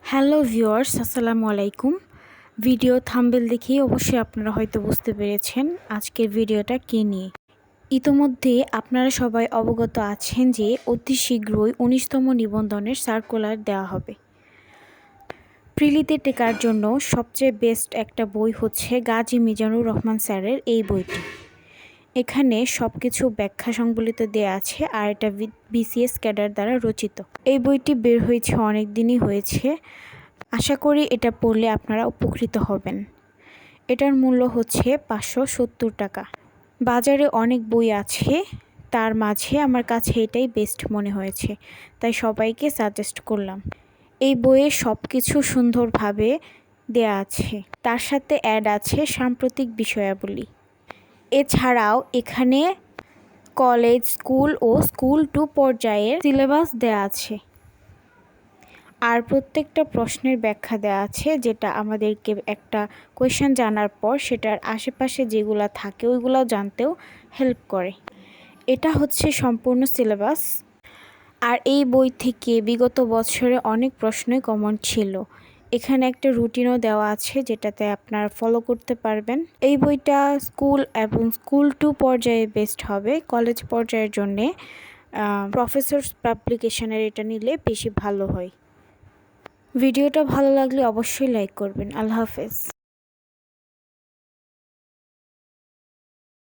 Hello viewers, আসসালামু আলাইকুম। Video thumbnail দেখেই অবশ্যই আপনারা হয়তো বুঝতে পেরেছেন আজকের ভিডিওটা কী নিয়ে। ইতোমধ্যে আপনারা সবাই অবগত আছেন যে অতি শীঘ্রই 19তম নিবন্ধনের সার্কুলার দেওয়া হবে। প্রিলিতে টেকার জন্য সবচেয়ে বেস্ট একটা বই হচ্ছে গাজী মিজানুর রহমান স্যারের এই বইটি। এখানে সব কিছু ব্যাখ্যা সংবলিত দেয়া আছে, আর এটা বিসিএস ক্যাডার দ্বারা রচিত। এই বইটি বের হয়েছে অনেক দিনই হয়েছে। আশা করি এটা পড়লে আপনারা উপকৃত হবেন। এটার মূল্য হচ্ছে 570 টাকা। বাজারে অনেক বই আছে, তার মাঝে আমার কাছে এটাই বেস্ট মনে হয়েছে, তাই সবাইকে সাজেস্ট করলাম। এই বইয়ে সব কিছু সুন্দরভাবে দেয়া আছে, তার সাথে অ্যাড আছে সাম্প্রতিক বিষয়াবলী। এছাড়াও এখানে কলেজ, স্কুল ও স্কুল 2 পর্যায়ের সিলেবাস দেয়া আছে, আর প্রত্যেকটা প্রশ্নের ব্যাখ্যা দেওয়া আছে, যেটা আমাদেরকে একটা কোয়েশ্চেন জানার পর সেটার আশেপাশে যেগুলো থাকে ওইগুলো জানতেও হেল্প করে। এটা হচ্ছে সম্পূর্ণ সিলেবাস। আর এই বই থেকে বিগত বছরে অনেক প্রশ্নই কমন ছিল। এখানে একটা রুটিনও দেওয়া আছে যেটাতে আপনারা ফলো করতে পারবেন। এই বইটা স্কুল এবং স্কুল 2 পর্যায়ে বেস্ট হবে। কলেজ পর্যায়ের জন্যে প্রফেসরস পাবলিকেশনের এটা নিলে বেশি ভালো হয়। ভিডিওটা ভালো লাগলে অবশ্যই লাইক করবেন। আল্লাহ হাফেজ।